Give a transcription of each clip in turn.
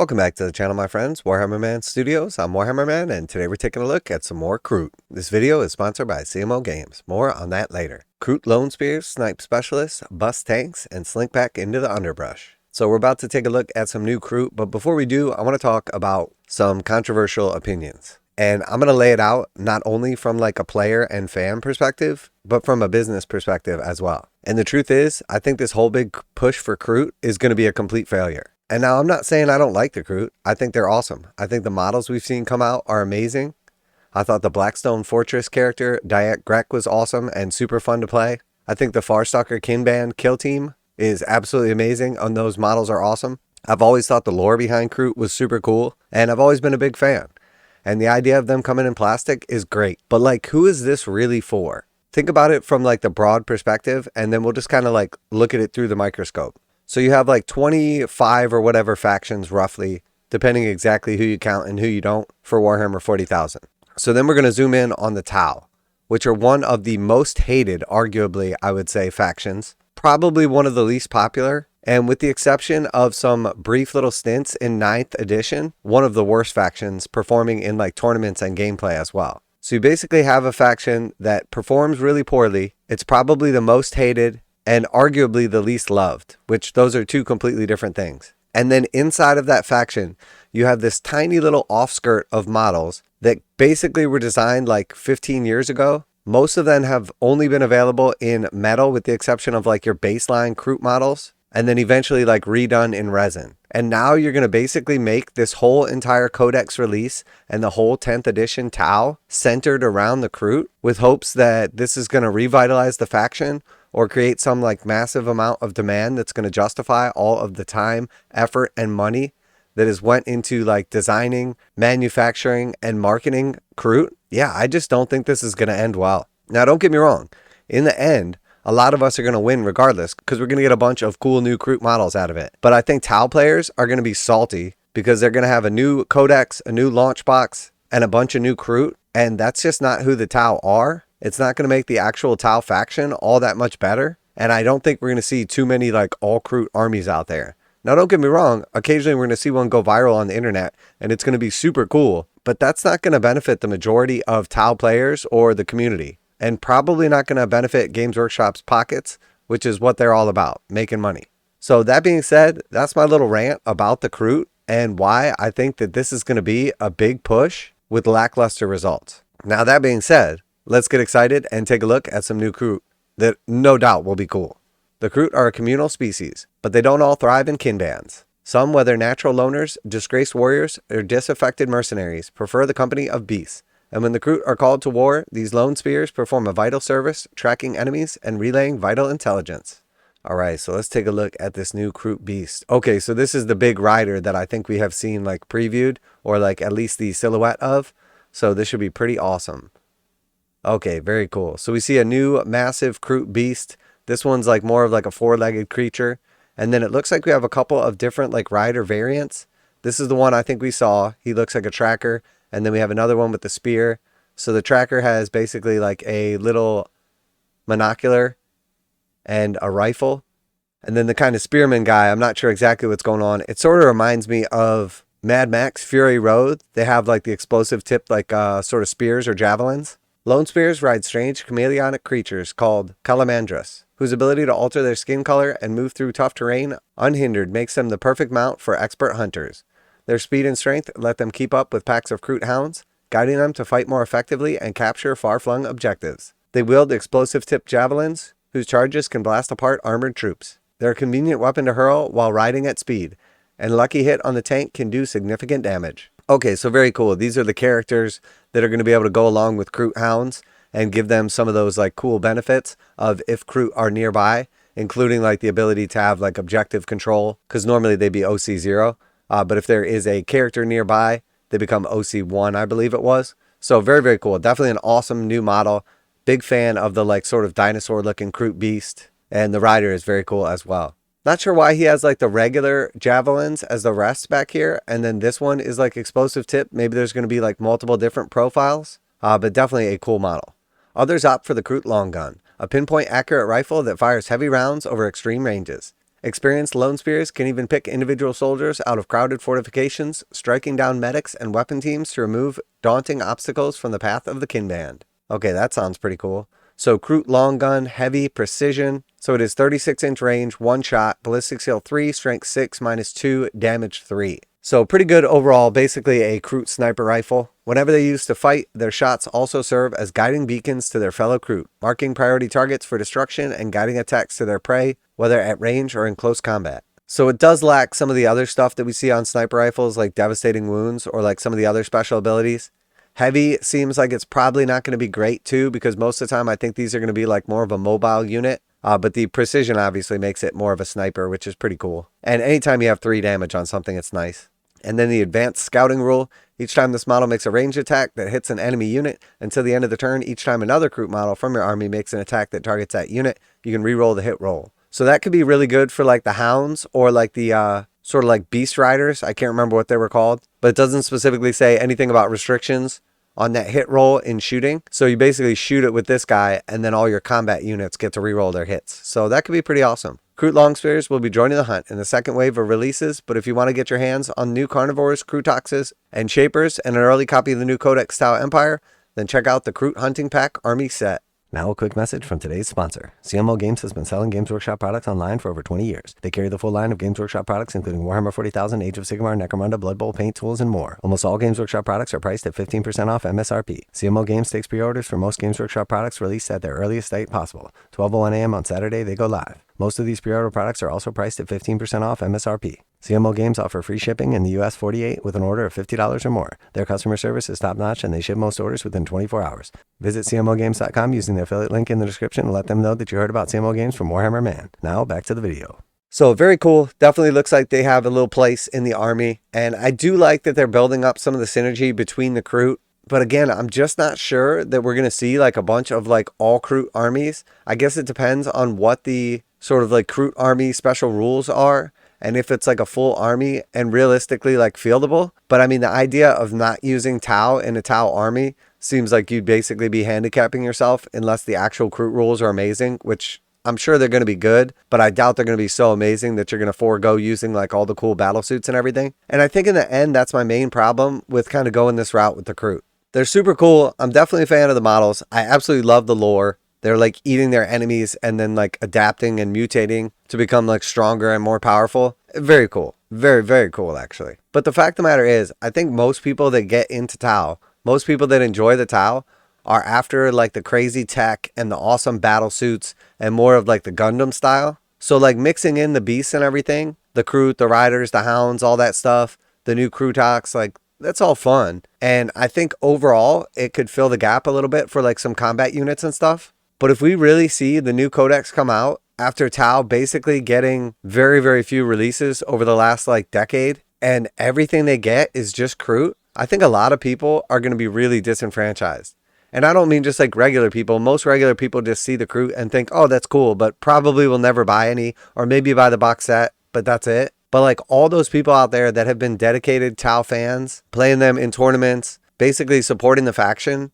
Welcome back to the channel, my friends. Warhammer Man Studios. I'm Warhammer Man, and today we're taking a look at some more Kroot. This video is sponsored by CMO Games. More on that later. Kroot Lone-Spears, snipe specialists, bust tanks, and slink back into the underbrush. So we're about to take a look at some new Kroot, but before we do, I want to talk about some controversial opinions. And I'm going to lay it out not only from like a player and fan perspective, but from a business perspective as well. And the truth is, I think this whole big push for Kroot is going to be a complete failure. And now I'm not saying I don't like the Kroot. I think they're awesome. I think the models we've seen come out are amazing. I thought the Blackstone Fortress character, Diet Grek, was awesome and super fun to play. I think the Farstalker Kinband kill team is absolutely amazing, and those models are awesome. I've always thought the lore behind Kroot was super cool, and I've always been a big fan. And the idea of them coming in plastic is great. But like, who is this really for? Think about it from like the broad perspective, and then we'll just kind of like look at it through the microscope. So you have like 25 or whatever factions roughly, depending exactly who you count and who you don't, for Warhammer 40,000. So then we're going to zoom in on the Tau, which are one of the most hated, arguably, I would say, factions. Probably one of the least popular. And with the exception of some brief little stints in 9th edition, one of the worst factions performing in like tournaments and gameplay as well. So you basically have a faction that performs really poorly. It's probably the most hated and arguably the least loved, which those are two completely different things. And then inside of that faction, you have this tiny little offskirt of models that basically were designed like 15 years ago. Most of them have only been available in metal with the exception of like your baseline Kroot models, and then eventually like redone in resin. And now you're going to basically make this whole entire Codex release and the whole 10th edition Tau centered around the Kroot with hopes that this is going to revitalize the faction or create some like massive amount of demand that's going to justify all of the time, effort, and money that has went into like designing, manufacturing, and marketing Kroot. Yeah, I just don't think this is going to end well. Now, don't get me wrong. In the end, a lot of us are going to win regardless because we're going to get a bunch of cool new Kroot models out of it. But I think Tau players are going to be salty because they're going to have a new Codex, a new launch box, and a bunch of new Kroot. And that's just not who the Tau are. It's not going to make the actual Tau faction all that much better. And I don't think we're going to see too many like all Kroot armies out there. Now, don't get me wrong. Occasionally we're going to see one go viral on the internet and it's going to be super cool. But that's not going to benefit the majority of Tau players or the community. And probably not going to benefit Games Workshop's pockets, which is what they're all about, making money. So that being said, that's my little rant about the Kroot and why I think that this is going to be a big push with lackluster results. Now, that being said, let's get excited and take a look at some new Kroot that no doubt will be cool. The Kroot are a communal species, but they don't all thrive in kin bands. Some, whether natural loners, disgraced warriors, or disaffected mercenaries, prefer the company of beasts. And when the Kroot are called to war, these Lone-Spears perform a vital service, tracking enemies and relaying vital intelligence. Alright, so let's take a look at this new Kroot beast. Okay, so this is the big rider that I think we have seen like previewed, or like at least the silhouette of. So this should be pretty awesome. Okay, very cool. So we see a new massive Kroot beast. This one's like more of like a four-legged creature. And then it looks like we have a couple of different like rider variants. This is the one I think we saw. He looks like a tracker. And then we have another one with the spear. So the tracker has basically like a little monocular and a rifle. And then the kind of spearman guy, I'm not sure exactly what's going on. It sort of reminds me of Mad Max Fury Road. They have like the explosive tip like sort of spears or javelins. Lone-Spears ride strange chameleonic creatures called Calamandras, whose ability to alter their skin color and move through tough terrain unhindered makes them the perfect mount for expert hunters. Their speed and strength let them keep up with packs of Kroot Hounds, guiding them to fight more effectively and capture far-flung objectives. They wield explosive-tipped javelins, whose charges can blast apart armored troops. They're a convenient weapon to hurl while riding at speed, and a lucky hit on the tank can do significant damage. Okay, so very cool. These are the characters that are going to be able to go along with Kroot Hounds and give them some of those like cool benefits of if Kroot are nearby, including like the ability to have like objective control, because normally they'd be OC0. But if there is a character nearby, they become OC1, I believe it was. So very, very cool. Definitely an awesome new model. Big fan of the like sort of dinosaur looking Kroot beast. And the rider is very cool as well. Not sure why he has like the regular javelins as the rest back here. And then this one is like explosive tip. Maybe there's going to be like multiple different profiles. But definitely a cool model. Others opt for the Kroot Long Gun, a pinpoint accurate rifle that fires heavy rounds over extreme ranges. Experienced Lone-Spears can even pick individual soldiers out of crowded fortifications, striking down medics and weapon teams to remove daunting obstacles from the path of the kin band. Okay, that sounds pretty cool. So Kroot long gun, heavy, precision. So it is 36-inch range, 1 shot, ballistic skill 3, strength 6, -2, damage 3. So pretty good overall, basically a Kroot sniper rifle. Whenever they use to fight, their shots also serve as guiding beacons to their fellow Kroot, marking priority targets for destruction and guiding attacks to their prey, whether at range or in close combat. So it does lack some of the other stuff that we see on sniper rifles, like devastating wounds or like some of the other special abilities. Heavy seems like it's probably not going to be great too, because most of the time I think these are going to be like more of a mobile unit. But the precision obviously makes it more of a sniper, which is pretty cool. And anytime you have 3 damage on something, it's nice. And then the advanced scouting rule. Each time this model makes a ranged attack that hits an enemy unit until the end of the turn, each time another Kroot model from your army makes an attack that targets that unit, you can reroll the hit roll. So that could be really good for like the Hounds or like the sort of like Beast Riders. I can't remember what they were called, but it doesn't specifically say anything about restrictions on that hit roll in shooting. So you basically shoot it with this guy and then all your combat units get to reroll their hits. So that could be pretty awesome. Kroot Long-Spears will be joining the hunt in the second wave of releases, but if you want to get your hands on new Carnivores, Krootoxes, and Shapers, and an early copy of the new Codex Style Empire, then check out the Kroot Hunting Pack Army Set. Now a quick message from today's sponsor. CMO Games has been selling Games Workshop products online for over 20 years. They carry the full line of Games Workshop products, including Warhammer 40,000, Age of Sigmar, Necromunda, Blood Bowl, paint tools, and more. Almost all Games Workshop products are priced at 15% off MSRP. CMO Games takes pre-orders for most Games Workshop products released at their earliest date possible. 12:01 a.m. on Saturday, they go live. Most of these pre-order products are also priced at 15% off MSRP. CMO Games offer free shipping in the US 48 with an order of $50 or more. Their customer service is top-notch and they ship most orders within 24 hours. Visit CMOGames.com using the affiliate link in the description and let them know that you heard about CMO Games from Warhammer Man. Now back to the video. So very cool. Definitely looks like they have a little place in the army. And I do like that they're building up some of the synergy between the Kroot. But again, I'm just not sure that we're going to see like a bunch of like all Kroot armies. I guess it depends on what the sort of like Kroot army special rules are. And if it's like a full army and realistically like fieldable. But I mean, the idea of not using Tau in a Tau army seems like you'd basically be handicapping yourself unless the actual Kroot rules are amazing, which I'm sure they're going to be good, but I doubt they're going to be so amazing that you're going to forego using like all the cool battle suits and everything. And I think in the end, that's my main problem with kind of going this route with the Kroot. They're super cool. I'm definitely a fan of the models. I absolutely love the lore. They're like eating their enemies and then like adapting and mutating to become like stronger and more powerful. Very cool. Very, very cool actually. But the fact of the matter is, I think most people that get into Tau, most people that enjoy the Tau are after like the crazy tech and the awesome battle suits and more of like the Gundam style. So like mixing in the beasts and everything, the Kroot, the Riders, the Hounds, all that stuff, the new Krootox, like that's all fun. And I think overall it could fill the gap a little bit for like some combat units and stuff. But if we really see the new Codex come out after Tau basically getting very, very few releases over the last like decade and everything they get is just Kroot, I think a lot of people are going to be really disenfranchised. And I don't mean just like regular people. Most regular people just see the Kroot and think, oh, that's cool, but probably will never buy any or maybe buy the box set, but that's it. But like all those people out there that have been dedicated Tau fans, playing them in tournaments, basically supporting the faction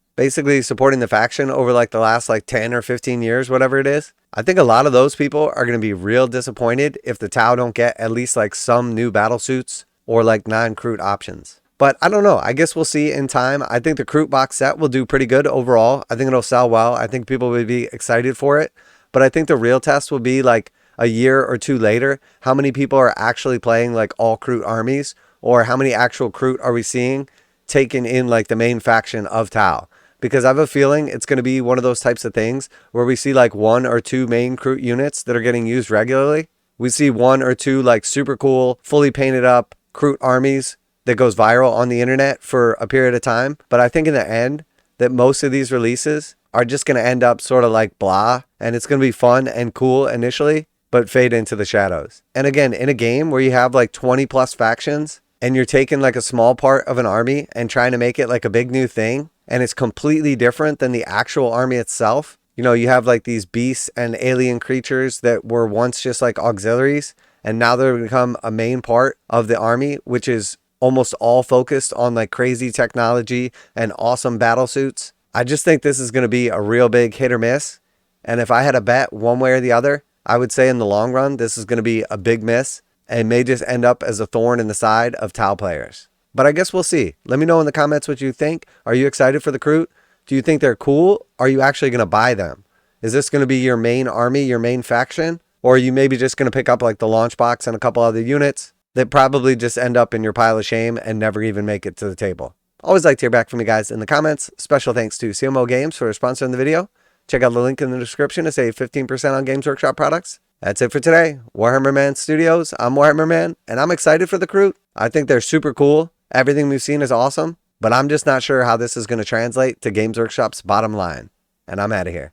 over like the last like 10 or 15 years, whatever it is. I think a lot of those people are going to be real disappointed if the Tau don't get at least like some new battle suits or like non-Kroot options. But I don't know. I guess we'll see in time. I think the Kroot box set will do pretty good overall. I think it'll sell well. I think people will be excited for it. But I think the real test will be like a year or two later, how many people are actually playing like all Kroot armies, or how many actual Kroot are we seeing taken in like the main faction of Tau. Because I have a feeling it's going to be one of those types of things where we see like 1 or 2 main Kroot units that are getting used regularly. We see 1 or 2 like super cool, fully painted up Kroot armies that goes viral on the internet for a period of time. But I think in the end that most of these releases are just going to end up sort of like blah. And it's going to be fun and cool initially, but fade into the shadows. And again, in a game where you have like 20 plus factions and you're taking like a small part of an army and trying to make it like a big new thing, and it's completely different than the actual army itself. You know, you have like these beasts and alien creatures that were once just like auxiliaries, and now they're become a main part of the army, which is almost all focused on like crazy technology and awesome battle suits. I just think this is going to be a real big hit or miss. And if I had a bet one way or the other, I would say in the long run, this is going to be a big miss and may just end up as a thorn in the side of Tau players. But I guess we'll see. Let me know in the comments what you think. Are you excited for the Kroot? Do you think they're cool? Are you actually going to buy them? Is this going to be your main army, your main faction? Or are you maybe just going to pick up like the launch box and a couple other units that probably just end up in your pile of shame and never even make it to the table? Always like to hear back from you guys in the comments. Special thanks to CMO Games for sponsoring the video. Check out the link in the description to save 15% on Games Workshop products. That's it for today. Warhammer Man Studios. I'm Warhammer Man, and I'm excited for the Kroot. I think they're super cool. Everything we've seen is awesome, but I'm just not sure how this is going to translate to Games Workshop's bottom line. And I'm out of here.